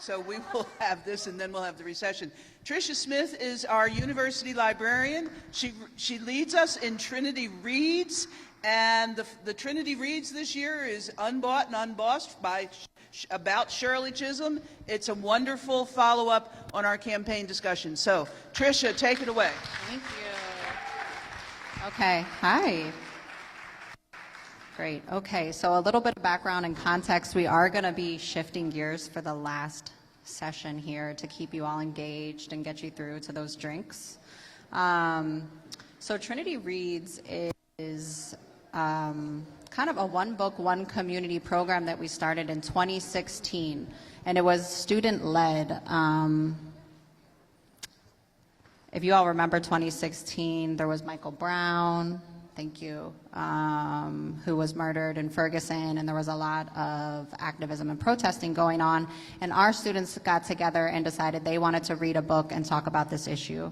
So we will have this, and then we'll have the recession. Trisha Smith is our university librarian. She leads us in Trinity Reads, and the Trinity Reads this year is Unbought and Unbossed about Shirley Chisolm. It's a wonderful follow-up on our campaign discussion. So, Trisha, take it away. Thank you. Okay, hi. Great. Okay, so a little bit of background and context. We are going to be shifting gears for the last session here to keep you all engaged and get you through to those drinks. So Trinity Reads is kind of a one book, one community program that we started in 2016, and it was student-led. If you all remember 2016, there was Michael Brown, thank you, who was murdered in Ferguson, and there was a lot of activism and protesting going on, and our students got together and decided they wanted to read a book and talk about this issue.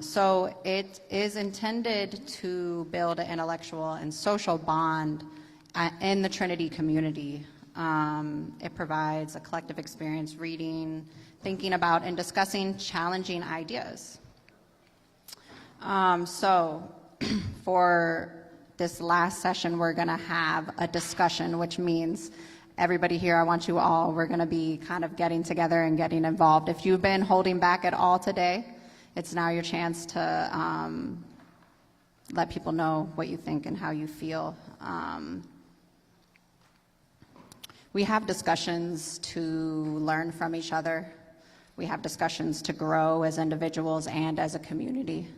So it is intended to build an intellectual and social bond in the Trinity community. It provides a collective experience reading, thinking about, and discussing challenging ideas. So for this last session, we're going to have a discussion, which means everybody here, I want you all, we're going to be kind of getting together and getting involved. If you've been holding back at all today, it's now your chance to let people know what you think and how you feel. We have discussions to learn from each other. We have discussions to grow as individuals and as a community,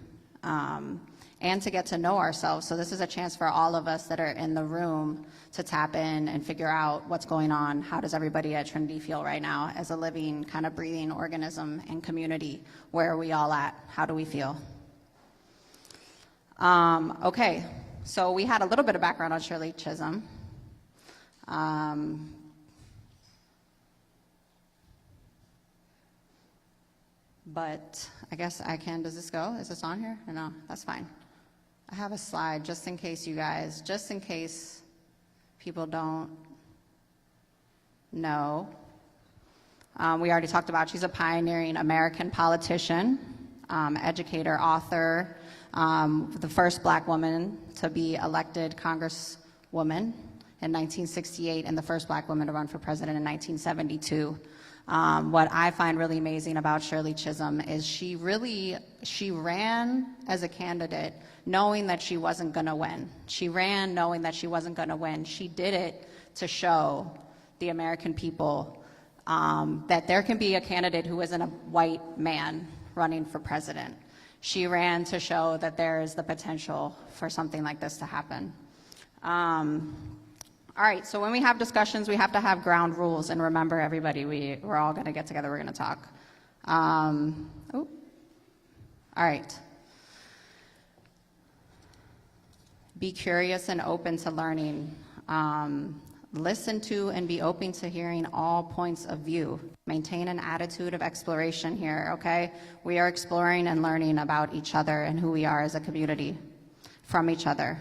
and to get to know ourselves. So this is a chance for all of us that are in the room to tap in and figure out what's going on. How does everybody at Trinity feel right now as a living, kind of breathing organism and community? Where are we all at? How do we feel? Okay, so we had a little bit of background on Shirley Chisolm. But I guess I can, does this go? Is this on here? Or no, that's fine. I have a slide just in case you guys, just in case people don't know. We already talked about, she's a pioneering American politician, educator, author, the first black woman to be elected congresswoman in 1968 and the first black woman to run for president in 1972. What I find really amazing about Shirley Chisolm is she ran as a candidate knowing that she wasn't going to win. She ran knowing that she wasn't going to win. She did it to show the American people that there can be a candidate who isn't a white man running for president. She ran to show that there is the potential for something like this to happen. All right, so when we have discussions, we have to have ground rules, and remember, everybody, we're all going to get together, we're going to talk. All right. Be curious and open to learning. Listen to and be open to hearing all points of view. Maintain an attitude of exploration here, okay? We are exploring and learning about each other and who we are as a community from each other.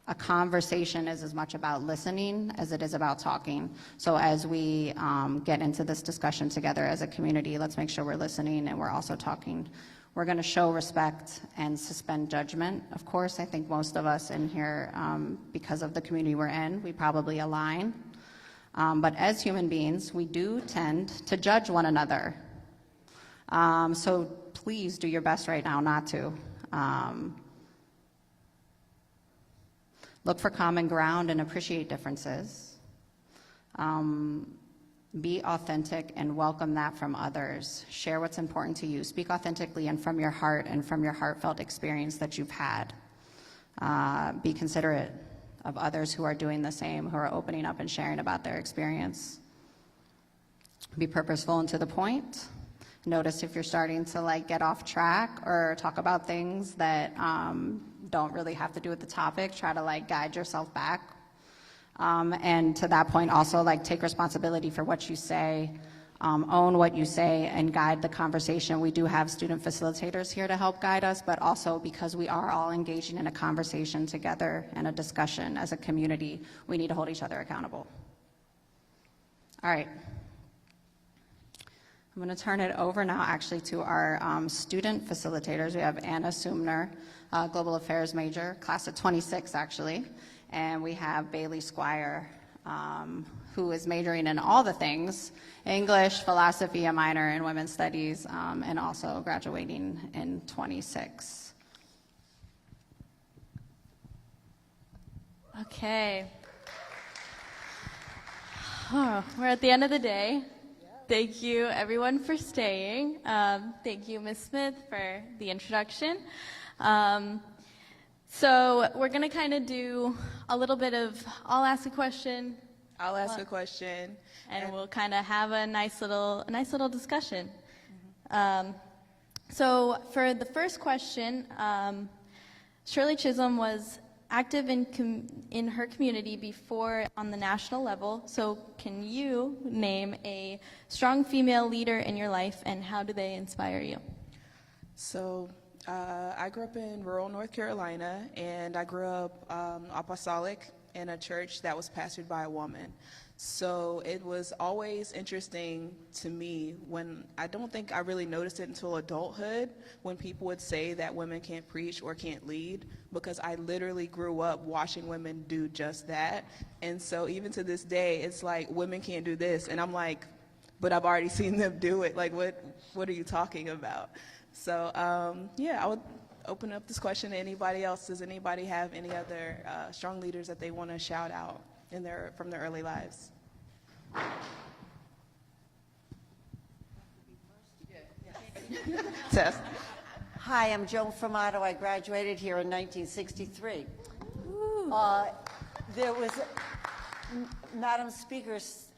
A conversation is as much about listening as it is about talking. So as we get into this discussion together as a community, let's make sure we're listening and we're also talking. We're going to show respect and suspend judgment. Of course, I think most of us in here, because of the community we're in, we probably align. But as human beings, we do tend to judge one another. So please do your best right now not to. Look for common ground and appreciate differences. Be authentic and welcome that from others. Share what's important to you. Speak authentically and from your heart and from your heartfelt experience that you've had. Be considerate of others who are doing the same, who are opening up and sharing about their experience. Be purposeful and to the point. Notice if you're starting to get off track or talk about things that don't really have to do with the topic. Try to guide yourself back. And to that point also take responsibility for what you say, own what you say and guide the conversation. We do have student facilitators here to help guide us, but also because we are all engaging in a conversation together and a discussion as a community, we need to hold each other accountable. All right. I'm going to turn it over now actually to our student facilitators. We have Anna Sumner, Global Affairs major, class of 26 actually, and we have Bailey Squire, who is majoring in all the things, English, philosophy, a minor in women's studies, and also graduating in 26. Okay. Oh, we're at the end of the day. Thank you, everyone, for staying. Thank you, Ms. Smith, for the introduction. So we're going to kind of do a little bit of, I'll ask a question. I'll ask a question. And we'll kind of have a nice little discussion. So for the first question, Shirley Chisolm was active in her community before on the national level. So can you name a strong female leader in your life, and how do they inspire you? So I grew up in rural North Carolina, and I grew up apostolic in a church that was pastored by a woman. So it was always interesting to me when I don't think I really noticed it until adulthood when people would say that women can't preach or can't lead, because I literally grew up watching women do just that. And so even to this day, it's like, women can't do this. And I'm like, but I've already seen them do it. Like, what are you talking about? So, yeah, I would open up this question to anybody else. Does anybody have any other strong leaders that they want to shout out from their early lives? Tess. Hi, I'm Joan Formato. I graduated here in 1963. There was, Madam Speaker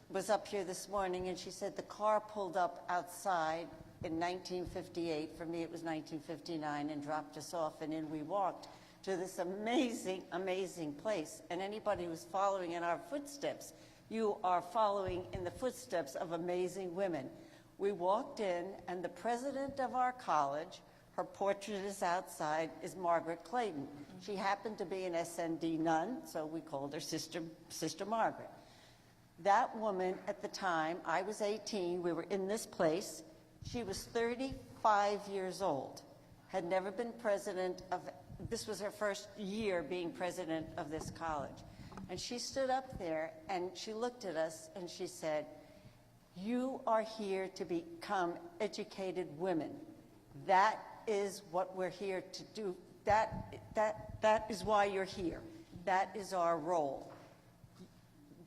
was up here this morning, and she said the car pulled up outside in 1958. For me, it was 1959, and dropped us off, and in we walked to this amazing, amazing place. And anybody who's following in our footsteps, you are following in the footsteps of amazing women. We walked in, and the president of our college, her portrait is outside, is Margaret Clayton. She happened to be an SND nun, so we called her Sister Margaret. That woman, at the time, I was 18, we were in this place. She was 35 years old, had never been president of, this was her first year being president of this college. And she stood up there, and she looked at us, and she said, "You are here to become educated women. That is what we're here to do. That is why you're here. That is our role.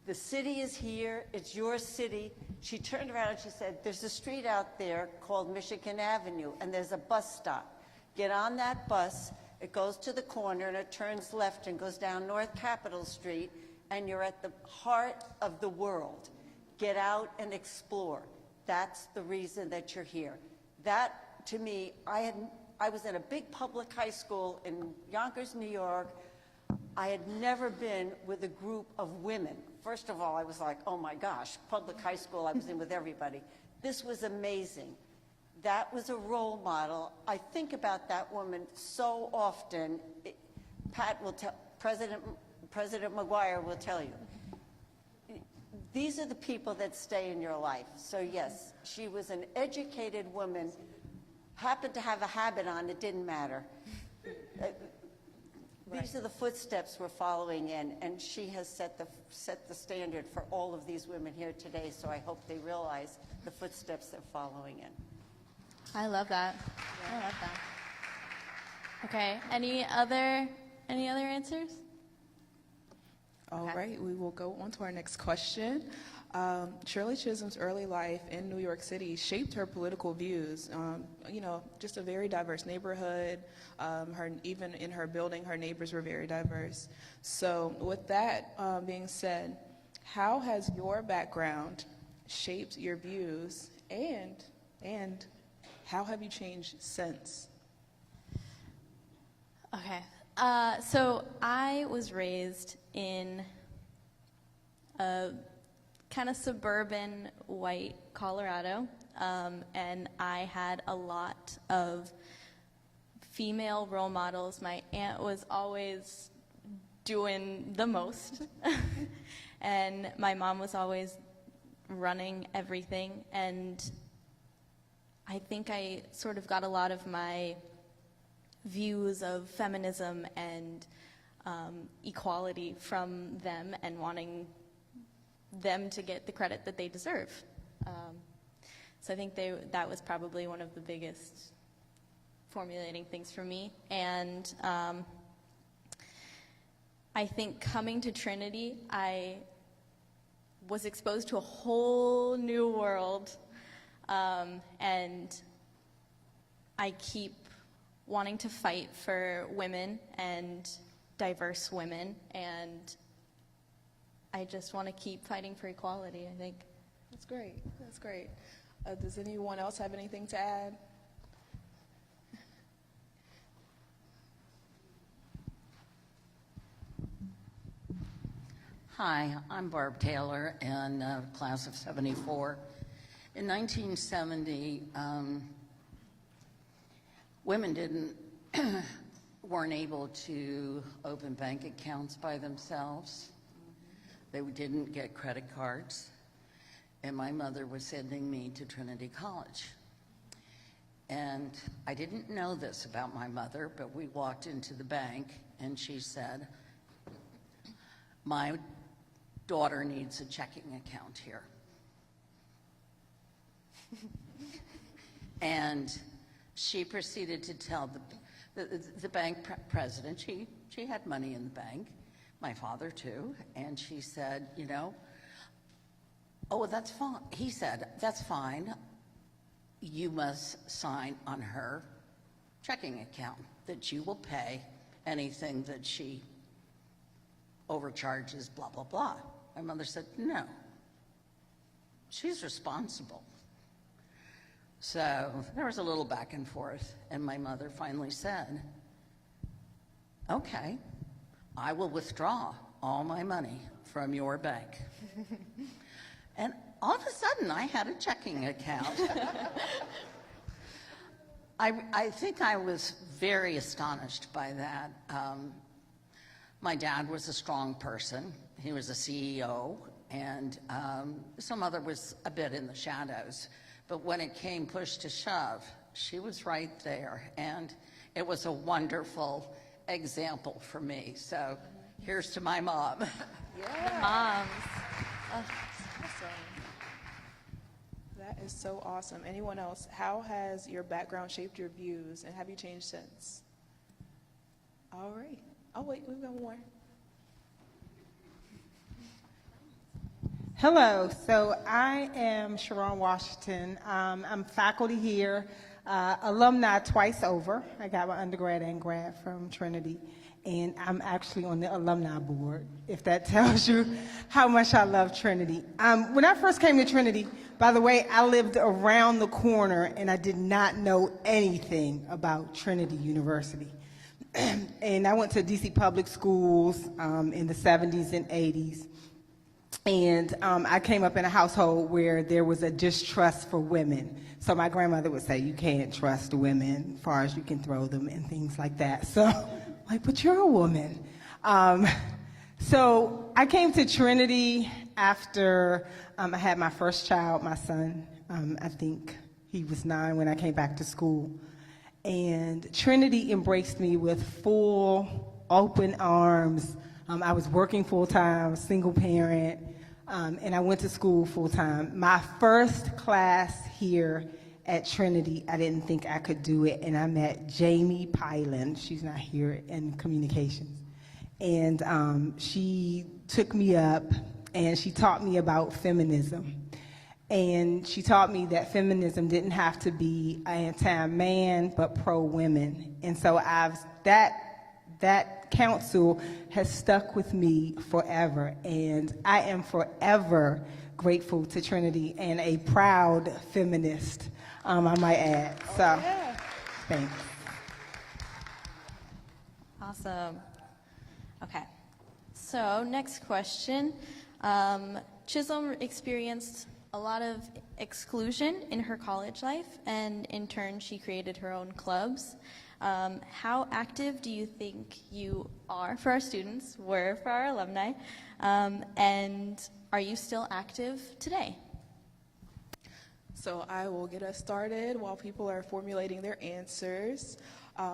The city is here. It's your city." She turned around and she said, "There's a street out there called Michigan Avenue, and there's a bus stop. Get on that bus. It goes to the corner, and it turns left and goes down North Capitol Street, and you're at the heart of the world. Get out and explore. That's the reason that you're here." That, to me, I was in a big public high school in Yonkers, New York. I had never been with a group of women. First of all, I was like, oh my gosh, public high school, I was in with everybody. This was amazing. That was a role model. I think about that woman so often. Pat will tell, President McGuire will tell you. These are the people that stay in your life. So yes, she was an educated woman, happened to have a habit on, it didn't matter. These are the footsteps we're following in, and she has set the standard for all of these women here today, so I hope they realize the footsteps they're following in. I love that. I love that. Okay, any other answers? All right, we will go on to our next question. Shirley Chisholm's early life in New York City shaped her political views. Just a very diverse neighborhood. Even in her building, her neighbors were very diverse. So with that being said, how has your background shaped your views, and how have you changed since? Okay, so I was raised in a kind of suburban white Colorado, and I had a lot of female role models. My aunt was always doing the most, and my mom was always running everything, and I think I sort of got a lot of my views of feminism and equality from them, and wanting them to get the credit that they deserve. So I think that was probably one of the biggest formulating things for me. And I think coming to Trinity, I was exposed to a whole new world, and I keep wanting to fight for women and diverse women, and I just want to keep fighting for equality, I think. That's great. That's great. Does anyone else have anything to add? Hi, I'm Barb Taylor, in class of 74. In 1970, women weren't able to open bank accounts by themselves. They didn't get credit cards, and my mother was sending me to Trinity College. And I didn't know this about my mother, but we walked into the bank, and she said, "My daughter needs a checking account here." And she proceeded to tell the bank president, she had money in the bank, my father too, and she said, "Oh, that's fine." He said, "That's fine. You must sign on her checking account that you will pay anything that she overcharges, blah, blah, blah." My mother said, "No, she's responsible." So there was a little back and forth, and my mother finally said, "Okay, I will withdraw all my money from your bank." And all of a sudden, I had a checking account. I think I was very astonished by that. My dad was a strong person. He was a CEO, and some mother was a bit in the shadows. But when it came push to shove, she was right there, and it was a wonderful example for me. So here's to my mom. Yeah. Moms. Awesome. That is so awesome. Anyone else? How has your background shaped your views, and have you changed since? All right. Oh, wait, we've got more. Hello, so I am Trinity Washington. I'm faculty here, alumni twice over. I got my undergrad and grad from Trinity, and I'm actually on the alumni board, if that tells you how much I love Trinity. When I first came to Trinity, by the way, I lived around the corner, and I did not know anything about Trinity University. And I went to DC public schools in the 70s and 80s. And I came up in a household where there was a distrust for women. So my grandmother would say, "You can't trust women as far as you can throw them," and things like that. So, but you're a woman. So I came to Trinity after I had my first child, my son. I think he was 9 when I came back to school. And Trinity embraced me with full open arms. I was working full-time, single parent, and I went to school full-time. My first class here at Trinity, I didn't think I could do it, and I met Jamie Pyland. She's not here in communications. And she took me up, and she taught me about feminism. And she taught me that feminism didn't have to be anti-man, but pro-women. And so that counsel has stuck with me forever, and I am forever grateful to Trinity and a proud feminist, I might add. So, thanks. Awesome. Okay. So next question. Chisolm experienced a lot of exclusion in her college life, and in turn she created her own clubs. How active do you think you are for our students, were for our alumni, and are you still active today? So I will get us started while people are formulating their answers.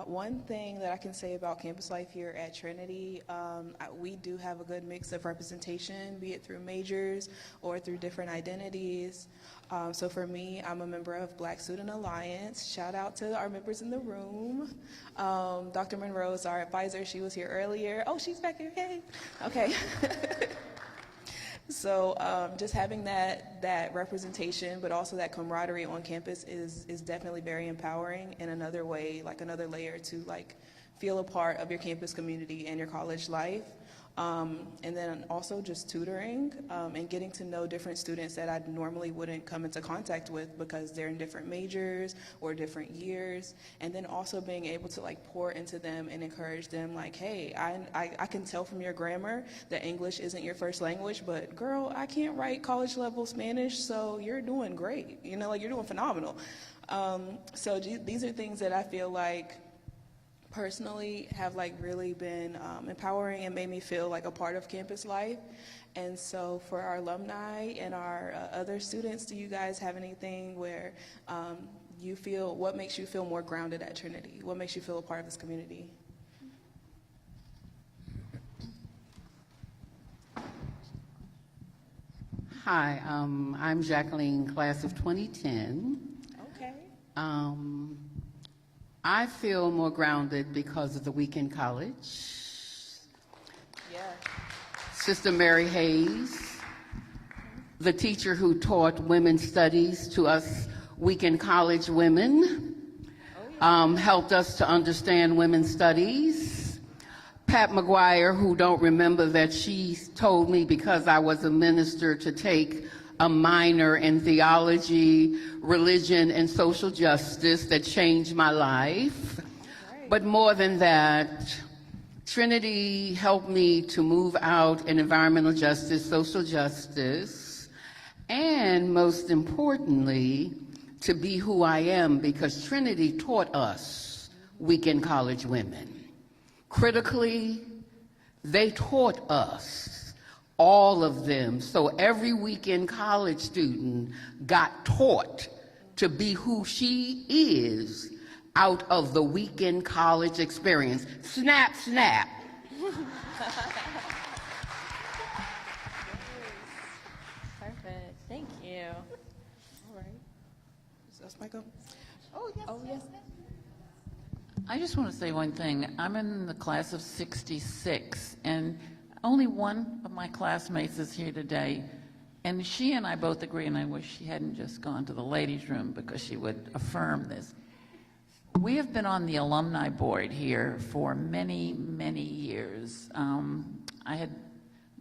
One thing that I can say about campus life here at Trinity, we do have a good mix of representation, be it through majors or through different identities. So for me, I'm a member of Black Student Alliance. Shout out to our members in the room. Dr. Monroe is our advisor. She was here earlier. Oh, she's back here. Hey. Okay. So just having that representation, but also that camaraderie on campus is definitely very empowering, and another way, like another layer to like feel a part of your campus community and your college life. And then also just tutoring and getting to know different students that I normally wouldn't come into contact with because they're in different majors or different years. And then also being able to like pour into them and encourage them like, hey, I can tell from your grammar that English isn't your first language, but girl, I can't write college level Spanish, so you're doing great. You know, like you're doing phenomenal. So these are things that I feel like personally have like really been empowering and made me feel like a part of campus life. And so for our alumni and our other students, do you guys have anything where you feel, what makes you feel more grounded at Trinity? What makes you feel a part of this community? Hi, I'm Jacqueline, class of 2010. Okay. I feel more grounded because of the weekend college. Yeah. Sister Mary Hayes, the teacher who taught women's studies to us weekend college women, helped us to understand women's studies. Pat McGuire, who don't remember that she told me because I was a minister to take a minor in theology, religion, and social justice that changed my life. But more than that, Trinity helped me to move out in environmental justice, social justice, and most importantly, to be who I am, because Trinity taught us weekend college women. Critically, they taught us, all of them, so every weekend college student got taught to be who she is out of the weekend college experience. Snap, snap. Perfect. Thank you. All right. That's my go. Oh, yes. Oh, yes. I just want to say one thing. I'm in the class of 66, and only one of my classmates is here today, and she and I both agree, and I wish she hadn't just gone to the ladies' room because she would affirm this. We have been on the alumni board here for many, many years. I had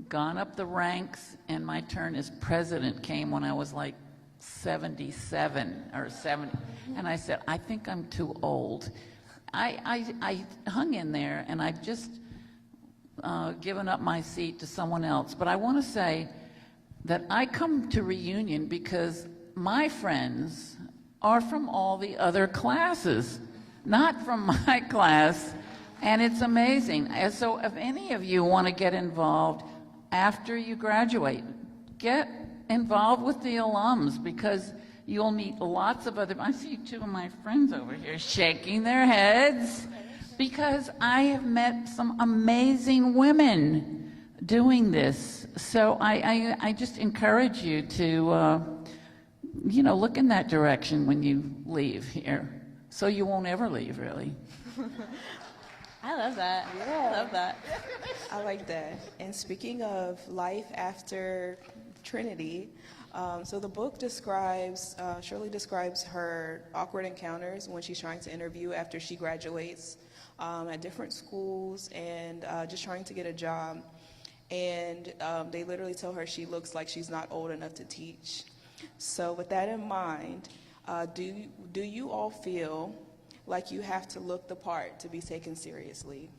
gone up the ranks, and my turn as president came when I was like 77 or 70, and I said, I think I'm too old. I hung in there, and I've just given up my seat to someone else. But I want to say that I come to Reunion because my friends are from all the other classes, not from my class, and it's amazing. And so if any of you want to get involved after you graduate, get involved with the alums, because you'll meet lots of other, I see two of my friends over here shaking their heads, because I have met some amazing women doing this. So I just encourage you to, look in that direction when you leave here. So you won't ever leave, really. I love that. I love that. I like that. And speaking of life after Trinity, so the book describes, Shirley describes her awkward encounters when she's trying to interview after she graduates at different schools and just trying to get a job. And they literally tell her she looks like she's not old enough to teach. So with that in mind, do you all feel like you have to look the part to be taken seriously?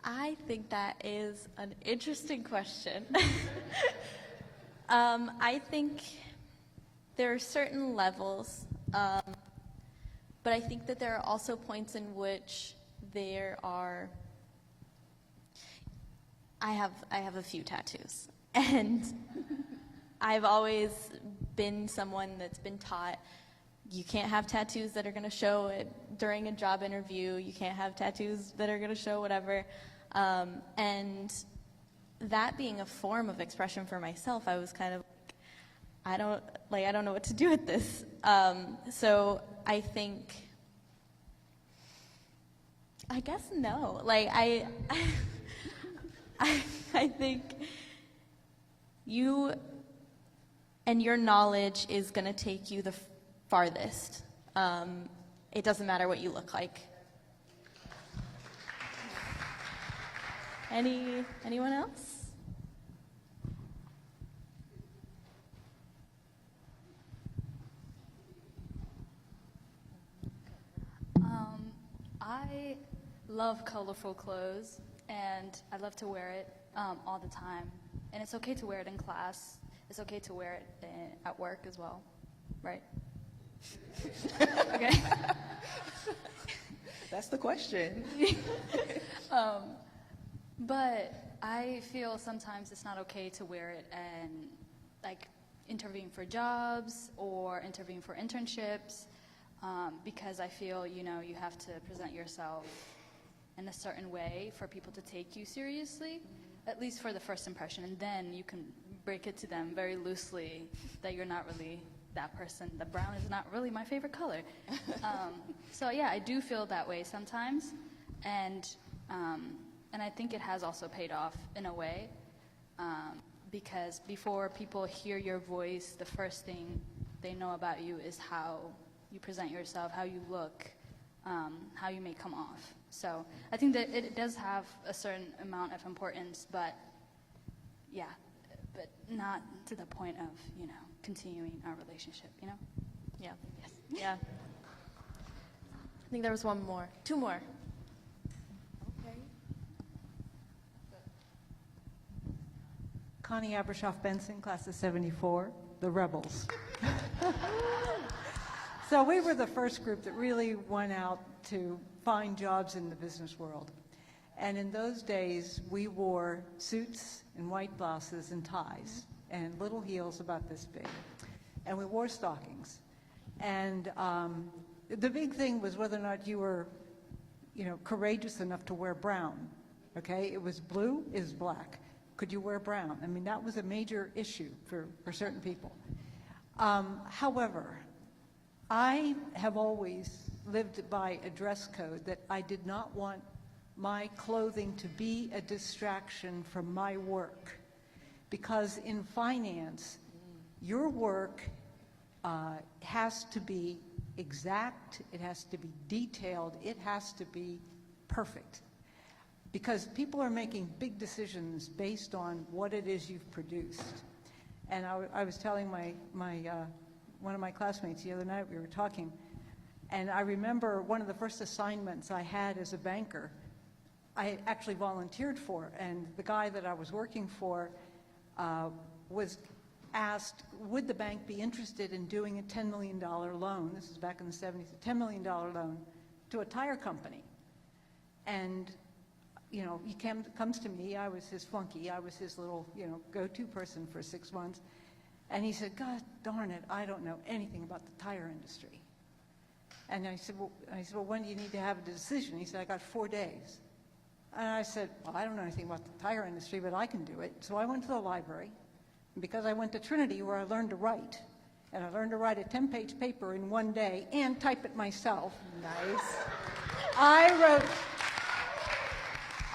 I think that is an interesting question. I think there are certain levels, but I think that there are also points in which there are, I have a few tattoos, and I've always been someone that's been taught you can't have tattoos that are going to show it during a job interview. You can't have tattoos that are going to show whatever. And that being a form of expression for myself, I was kind of I don't know what to do with this. So I guess no. Like I think you and your knowledge is going to take you the farthest. It doesn't matter what you look like. Anyone else? I love colorful clothes, and I love to wear it all the time. And it's okay to wear it in class. It's okay to wear it at work as well, right? Okay. That's the question. But I feel sometimes it's not okay to wear it and like interviewing for jobs or interviewing for internships. Because I feel, you have to present yourself in a certain way for people to take you seriously, at least for the first impression, and then you can break it to them very loosely that you're not really that person. The brown is not really my favorite color. So yeah, I do feel that way sometimes, and I think it has also paid off in a way, because before people hear your voice, the first thing they know about you is how you present yourself, how you look, how you may come off. So I think that it does have a certain amount of importance, but yeah, but not to the point of, continuing our relationship, Yeah. Yes. Yeah. I think there was one more. Two more. Okay. Connie Abershoff Benson, class of 74, the Rebels. So we were the first group that really went out to find jobs in the business world. And in those days, we wore suits and white blouses and ties and little heels about this big. And we wore stockings. And the big thing was whether or not you were, courageous enough to wear brown. Okay? It was blue, it was black. Could you wear brown? I mean, that was a major issue for certain people. However, I have always lived by a dress code that I did not want my clothing to be a distraction from my work. Because in finance, your work has to be exact, it has to be detailed, it has to be perfect. Because people are making big decisions based on what it is you've produced. And I was telling one of my classmates the other night, we were talking, and I remember one of the first assignments I had as a banker, I actually volunteered for, and the guy that I was working for was asked, would the bank be interested in doing a $10 million loan, this is back in the 70s, a $10 million loan to a tire company. And, he comes to me, I was his flunky, I was his little, go-to person for 6 months. And he said, God darn it, I don't know anything about the tire industry. And I said, well, when do you need to have a decision? He said, I got 4 days. And I said, well, I don't know anything about the tire industry, but I can do it. So I went to the library. And because I went to Trinity, where I learned to write, and I learned to write a 10-page paper in 1 day and type it myself. Nice.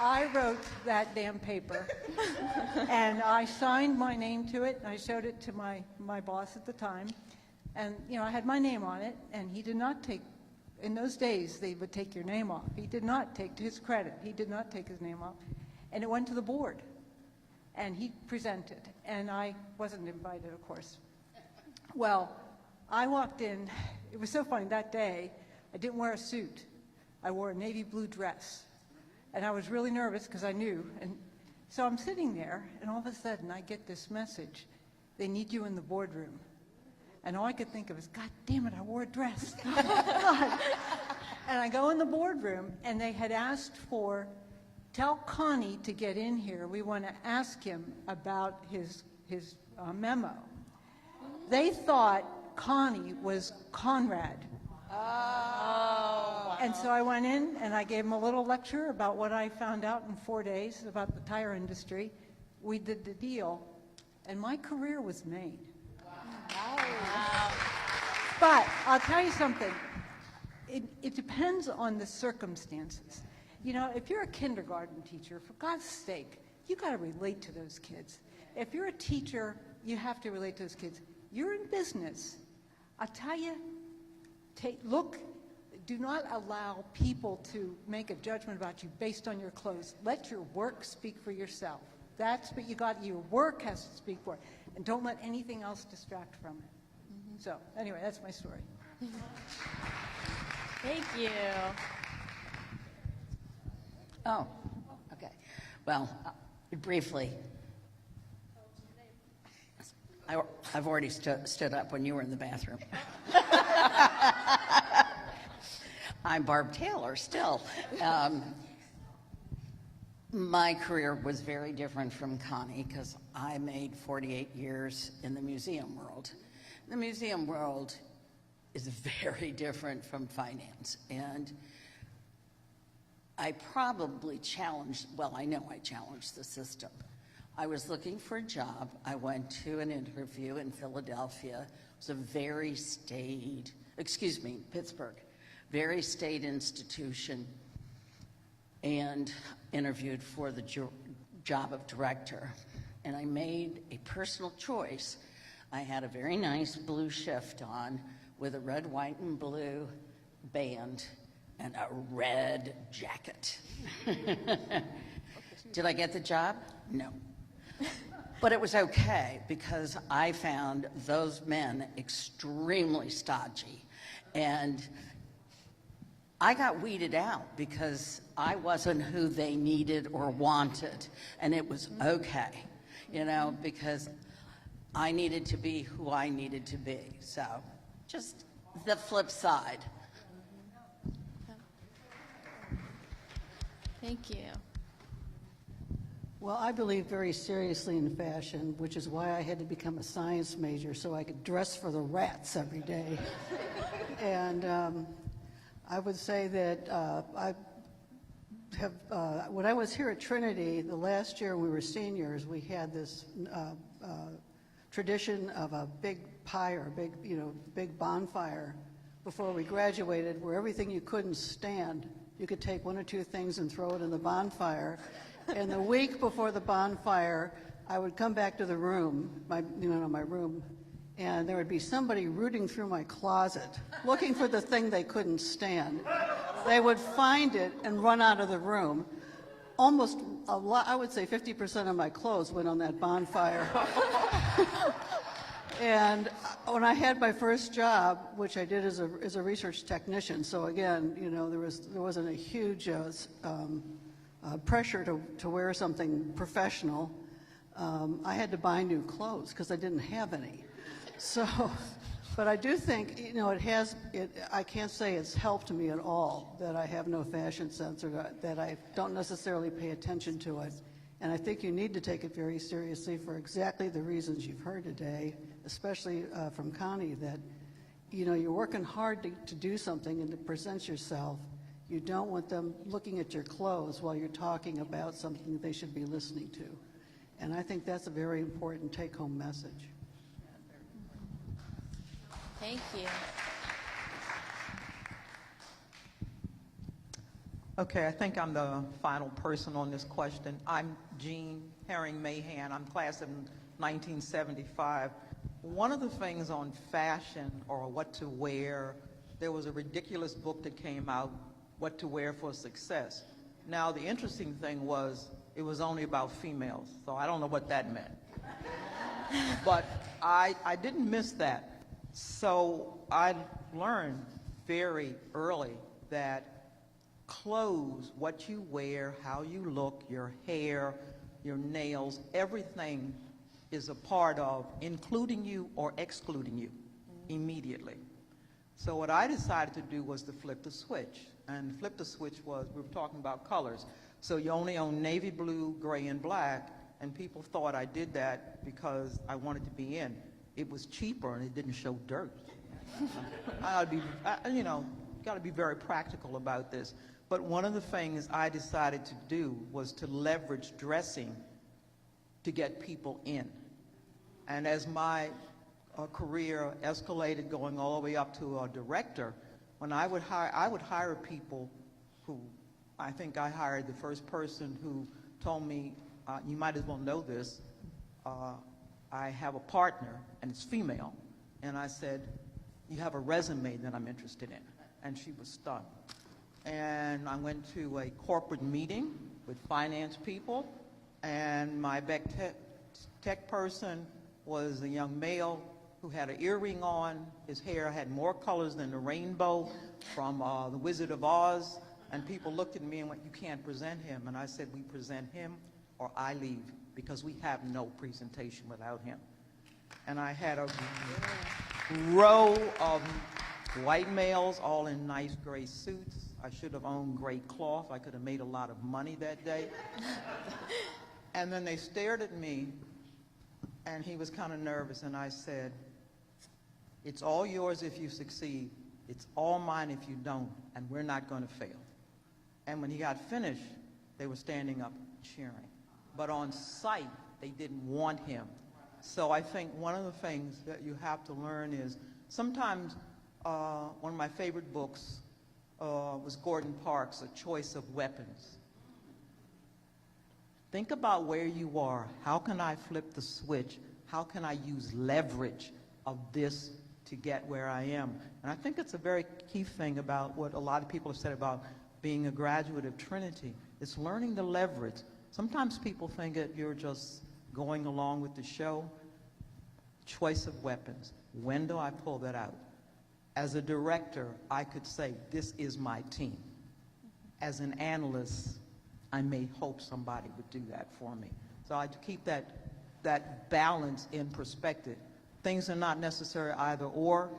I wrote that damn paper, and I signed my name to it, and I showed it to my boss at the time, and, I had my name on it, and he did not take, in those days, they would take your name off. He did not take, to his credit, he did not take his name off, and it went to the board, and he presented, and I wasn't invited, of course. Well, I walked in, it was so funny, that day, I didn't wear a suit. I wore a navy blue dress. And I was really nervous because I knew. And so I'm sitting there, and all of a sudden I get this message. They need you in the boardroom. And all I could think of is, God damn it, I wore a dress. God. And I go in the boardroom, and they had asked for, tell Connie to get in here. We want to ask him about his his memo. They thought Connie was Conrad. Oh. And so I went in and I gave him a little lecture about what I found out in 4 days about the tire industry. We did the deal, and my career was made. Wow. But I'll tell you something. It depends on the circumstances. You know, if you're a kindergarten teacher, for God's sake, you got to relate to those kids. If you're a teacher, you have to relate to those kids. You're in business. I'll tell you, do not allow people to make a judgment about you based on your clothes. Let your work speak for yourself. That's what you got. Your work has to speak for it. And don't let anything else distract from it. So, anyway, that's my story. Thank you. Oh, okay. Well, briefly, I've already stood up when you were in the bathroom. I'm Barb Taylor still. My career was very different from Connie because I made 48 years in the museum world. The museum world is very different from finance, and I probably challenged, well, I know I challenged the system. I was looking for a job. I went to an interview in Philadelphia. It was a very staid, Pittsburgh, very staid institution, and interviewed for the job of director. And I made a personal choice. I had a very nice blue shift on with a red, white, and blue band and a red jacket. Did I get the job? No. But it was okay because I found those men extremely stodgy. And I got weeded out because I wasn't who they needed or wanted. And it was okay, you know, because I needed to be who I needed to be. So just the flip side. Thank you. Well, I believe very seriously in fashion, which is why I had to become a science major so I could dress for the rats every day. And I would say that when I was here at Trinity, the last year we were seniors, we had this tradition of a big pie or big bonfire before we graduated, where everything you couldn't stand, you could take one or two things and throw it in the bonfire. And the week before the bonfire, I would come back to the room, my room, and there would be somebody rooting through my closet, looking for the thing they couldn't stand. They would find it and run out of the room. Almost a lot, I would say 50% of my clothes went on that bonfire. And when I had my first job, which I did as a research technician, so again, there wasn't a huge pressure to wear something professional. I had to buy new clothes because I didn't have any. So, but I do think, I can't say it's helped me at all that I have no fashion sense or that I don't necessarily pay attention to it. And I think you need to take it very seriously for exactly the reasons you've heard today, especially from Connie, that, you're working hard to do something and to present yourself. You don't want them looking at your clothes while you're talking about something they should be listening to. And I think that's a very important take-home message. Thank you. Okay, I think I'm the final person on this question. I'm Jean Herring-Mahan. I'm class of 1975. One of the things on fashion or what to wear, there was a ridiculous book that came out, What to Wear for Success. Now, the interesting thing was it was only about females, so I don't know what that meant. But I didn't miss that. So I learned very early that clothes, what you wear, how you look, your hair, your nails, everything is a part of including you or excluding you immediately. So what I decided to do was to flip the switch. And flip the switch was, we were talking about colors. So you only own navy blue, gray, and black, and people thought I did that because I wanted to be in. It was cheaper and it didn't show dirt. Got to be very practical about this. But one of the things I decided to do was to leverage dressing to get people in. And as my career escalated, going all the way up to a director, when I would hire people who, I think I hired the first person who told me, you might as well know this, I have a partner and it's female. And I said, you have a resume that I'm interested in. And she was stunned. And I went to a corporate meeting with finance people, and my tech person was a young male who had an earring on. His hair had more colors than the rainbow from The Wizard of Oz. And people looked at me and went, you can't present him. And I said, we present him or I leave, because we have no presentation without him. And I had a row of white males, all in nice gray suits. I should have owned gray cloth. I could have made a lot of money that day. And then they stared at me, and he was kind of nervous, and I said, it's all yours if you succeed. It's all mine if you don't, and we're not going to fail. And when he got finished, they were standing up cheering. But on site, they didn't want him. So I think one of the things that you have to learn is sometimes one of my favorite books was Gordon Parks' A Choice of Weapons. Think about where you are. How can I flip the switch? How can I use leverage of this to get where I am? And I think it's a very key thing about what a lot of people have said about being a graduate of Trinity. It's learning the leverage. Sometimes people think that you're just going along with the show. Choice of weapons. When do I pull that out? As a director, I could say, this is my team. As an analyst, I may hope somebody would do that for me. So I keep that balance in perspective. Things are not necessarily either or,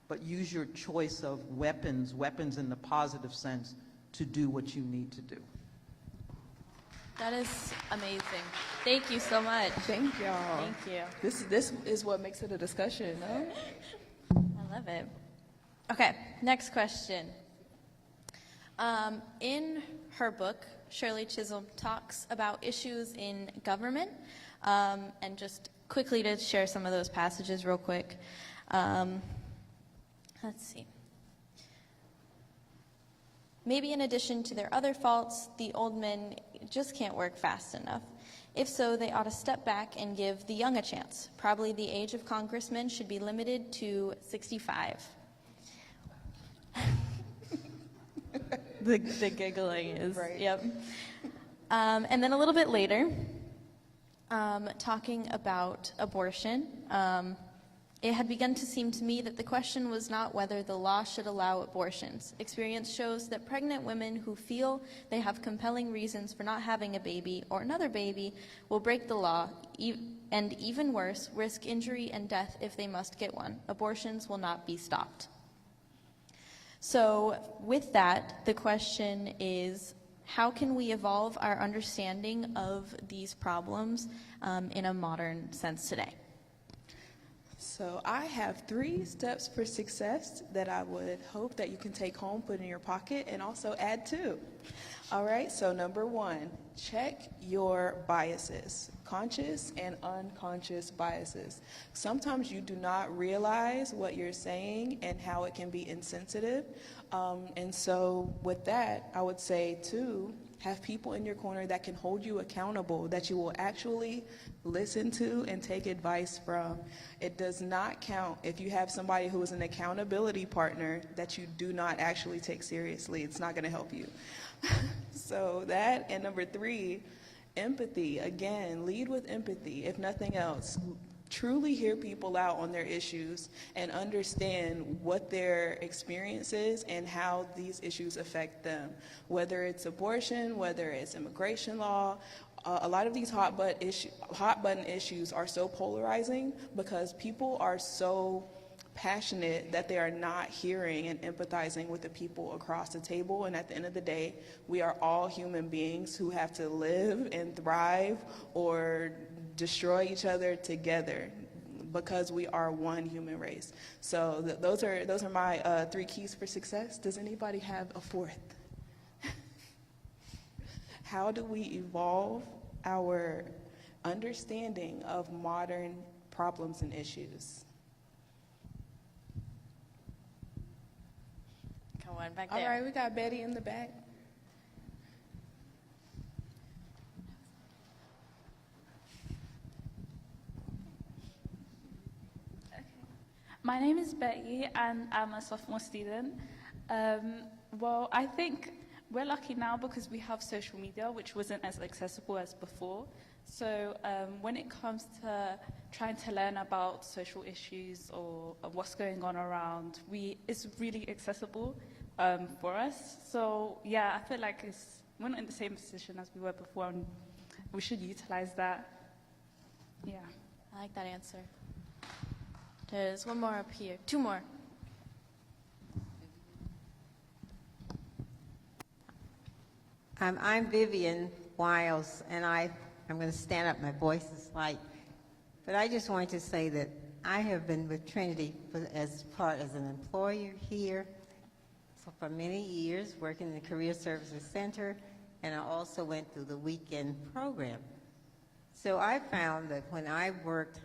but use your choice of weapons in the positive sense, to do what you need to do. That is amazing. Thank you so much. Thank y'all. Thank you. This is what makes it a discussion, no? I love it. Okay, next question. In her book, Shirley Chisolm talks about issues in government, and just quickly to share some of those passages real quick. Let's see. Maybe in addition to their other faults, the old men just can't work fast enough. If so, they ought to step back and give the young a chance. Probably the age of congressmen should be limited to 65. The giggling is, right. Yep. And then a little bit later, talking about abortion, it had begun to seem to me that the question was not whether the law should allow abortions. Experience shows that pregnant women who feel they have compelling reasons for not having a baby or another baby will break the law, and even worse, risk injury and death if they must get one. Abortions will not be stopped. So with that, the question is, how can we evolve our understanding of these problems in a modern sense today? So I have 3 steps for success that I would hope that you can take home, put in your pocket, and also add to. All right, so number 1, check your biases, conscious and unconscious biases. Sometimes you do not realize what you're saying and how it can be insensitive. And so with that, I would say, 2, have people in your corner that can hold you accountable, that you will actually listen to and take advice from. It does not count if you have somebody who is an accountability partner that you do not actually take seriously. It's not going to help you. So that, and number 3, empathy. Again, lead with empathy, if nothing else. Truly hear people out on their issues and understand what their experience is and how these issues affect them. Whether it's abortion, whether it's immigration law, a lot of these hot button issues are so polarizing because people are so passionate that they are not hearing and empathizing with the people across the table. And at the end of the day, we are all human beings who have to live and thrive or destroy each other together, because we are one human race. So those are my 3 keys for success. Does anybody have a 4th? How do we evolve our understanding of modern problems and issues? Come on, back All there. right, we got Betty in the back. My name is Betty, and I'm a sophomore student. Well, I think we're lucky now because we have social media, which wasn't as accessible as before. So when it comes to trying to learn about social issues or what's going on around, it's really accessible for us. So yeah, I feel like we're not in the same position as we were before, and we should utilize that. Yeah. I like that answer. There's one more up here. 2 more. I'm Vivian Wiles, and I'm going to stand up. My voice is light. But I just wanted to say that I have been with Trinity as an employer here for many years, working in the Career Services Center, and I also went through the weekend program. So I found that when I worked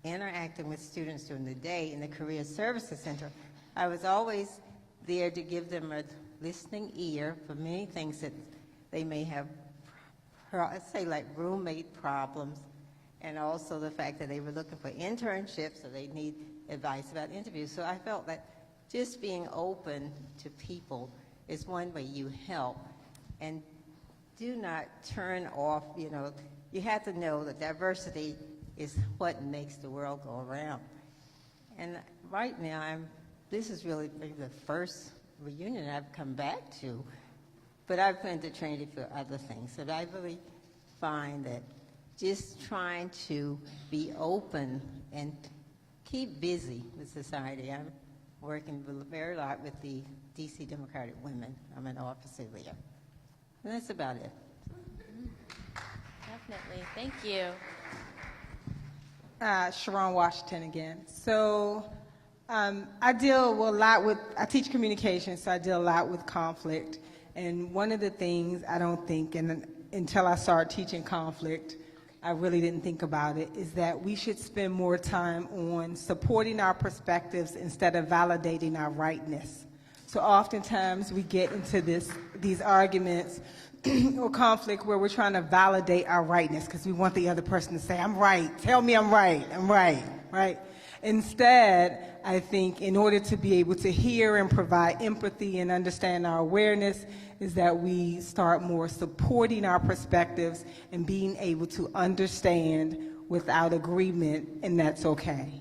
interacting with students during the day in the Career Services Center, I was always there to give them a listening ear for many things that they may have, say like roommate problems, and also the fact that they were looking for internships, so they need advice about interviews. So I felt that just being open to people is one way you help. And do not turn off, you have to know that diversity is what makes the world go around. And right now, this is really maybe the first reunion I've come back to, but I've been to Trinity for other things. So I really find that just trying to be open and keep busy with society. I'm working very lot with the DC Democratic Women. I'm an officer there. And that's about it. Definitely. Thank you. Sharon Washington again. So I teach communication, so I deal a lot with conflict. And one of the things I don't think, and until I started teaching conflict, I really didn't think about it, is that we should spend more time on supporting our perspectives instead of validating our rightness. So oftentimes we get into these arguments or conflict where we're trying to validate our rightness because we want the other person to say, I'm right, tell me I'm right, right? Instead, I think in order to be able to hear and provide empathy and understand our awareness is that we start more supporting our perspectives and being able to understand without agreement, and that's okay.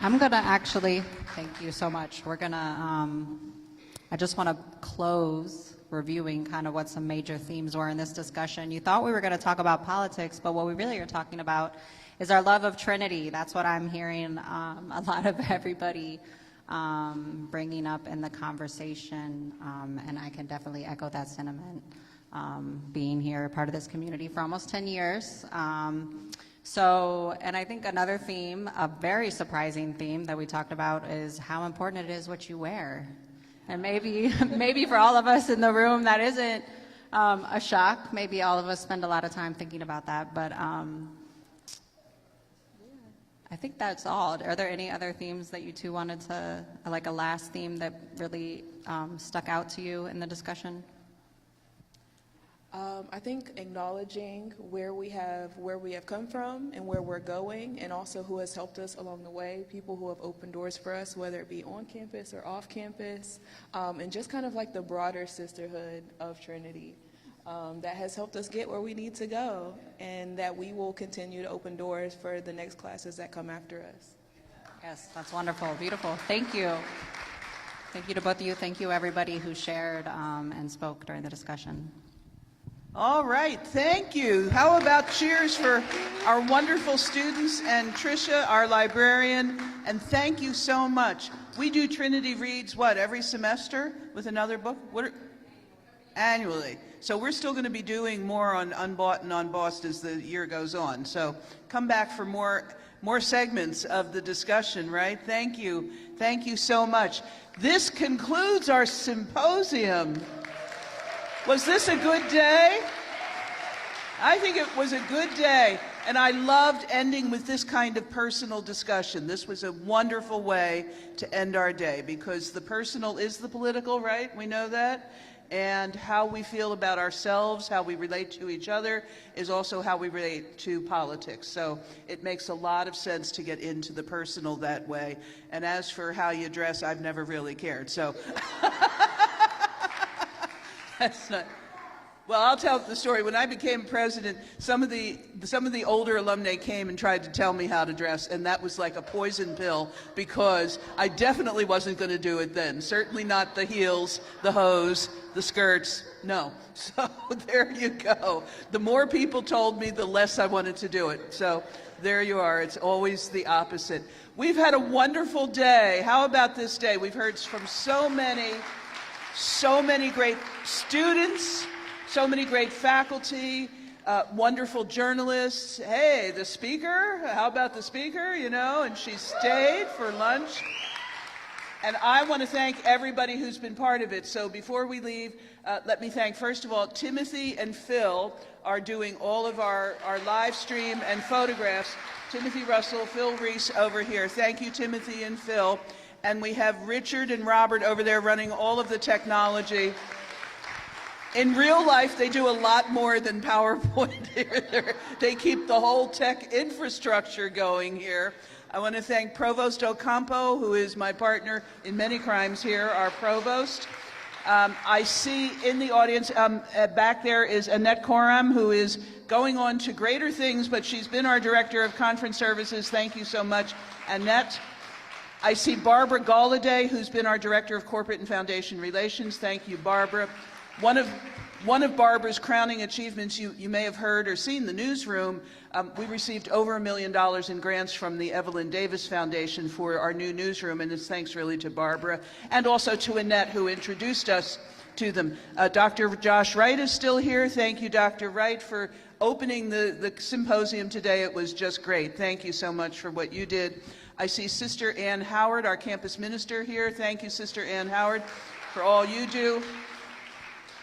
I'm going to actually, thank you so much. We're going to, I just want to close reviewing kind of what some major themes were in this discussion. You thought we were going to talk about politics, but what we really are talking about is our love of Trinity. That's what I'm hearing a lot of everybody bringing up in the conversation, and I can definitely echo that sentiment, being here, part of this community for almost 10 years. And I think another theme, a very surprising theme that we talked about, is how important it is what you wear. And maybe for all of us in the room that isn't a shock. Maybe all of us spend a lot of time thinking about that, but I think that's all. Are there any other themes that you two wanted to, like a last theme that really stuck out to you in the discussion? I think acknowledging where we have come from and where we're going, and also who has helped us along the way, people who have opened doors for us, whether it be on campus or off campus, and just kind of like the broader sisterhood of Trinity that has helped us get where we need to go, and that we will continue to open doors for the next classes that come after us. Yes, that's wonderful, beautiful. Thank you. Thank you to both of you. Thank you everybody who shared and spoke during the discussion. All right, thank you. How about cheers for our wonderful students and Trisha, our librarian, and thank you so much. We do Trinity Reads, what, every semester with another book? Annually. So we're still going to be doing more on Unbought and Unbossed as the year goes on. So come back for more segments of the discussion, right? Thank you. Thank you so much. This concludes our symposium. Was this a good day? I think it was a good day, and I loved ending with this kind of personal discussion. This was a wonderful way to end our day, because the personal is the political, right? We know that. And how we feel about ourselves, how we relate to each other, is also how we relate to politics. So it makes a lot of sense to get into the personal that way. And as for how you dress, I've never really cared. So that's not. Well, I'll tell the story. When I became president, some of the older alumni came and tried to tell me how to dress, and that was like a poison pill, because I definitely wasn't going to do it then. Certainly not the heels, the hose, the skirts. No. So there you go. The more people told me, the less I wanted to do it. So there you are. It's always the opposite. We've had a wonderful day. How about this day? We've heard from so many great students, so many great faculty, wonderful journalists. Hey, the speaker, how about the speaker, and she stayed for lunch. And I want to thank everybody who's been part of it. So before we leave, let me thank, first of all, Timothy and Phil are doing all of our live stream and photographs. Timothy Russell, Phil Reese over here. Thank you, Timothy and Phil. And we have Richard and Robert over there running all of the technology. In real life, they do a lot more than PowerPoint here. They keep the whole tech infrastructure going here. I want to thank Provost Ocampo, who is my partner in many crimes here, our provost. I see in the audience back there is Annette Coram, who is going on to greater things, but she's been our Director of Conference Services. Thank you so much, Annette. I see Barbara Galladay, who's been our Director of Corporate and Foundation Relations. Thank you, Barbara. One of Barbara's crowning achievements, you may have heard or seen the newsroom, we received over $1 million in grants from the Evelyn Davis Foundation for our new newsroom, and it's thanks really to Barbara, and also to Annette, who introduced us to them. Dr. Josh Wright is still here. Thank you, Dr. Wright, for opening the symposium today. It was just great. Thank you so much for what you did. I see Sister Ann Howard, our campus minister, here. Thank you, Sister Ann Howard, for all you do.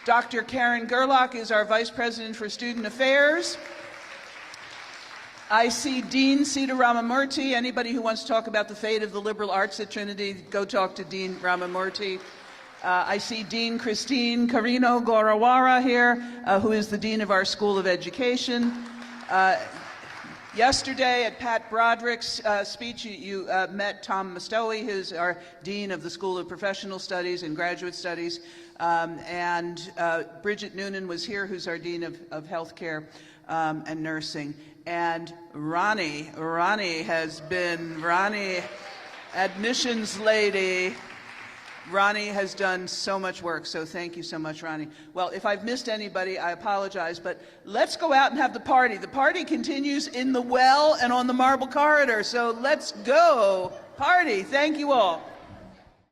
Dr. Karen Gerlach is our Vice President for Student Affairs. I see Dean Sita Ramamurthy. Anybody who wants to talk about the fate of the liberal arts at Trinity, go talk to Dean Ramamurthy. I see Dean Christine Carino Gorawara here, who is the Dean of our School of Education. Yesterday at Pat Broderick's speech, you met Tom Mostowy, who's our Dean of the School of Professional Studies and Graduate Studies. And Bridget Noonan was here, who's our Dean of Healthcare and Nursing. And Ronnie has been, admissions lady. Ronnie has done so much work, so thank you so much, Ronnie. Well, if I've missed anybody, I apologize, but let's go out and have the party. The party continues in the well and on the marble corridor, so let's go. Party. Thank you all.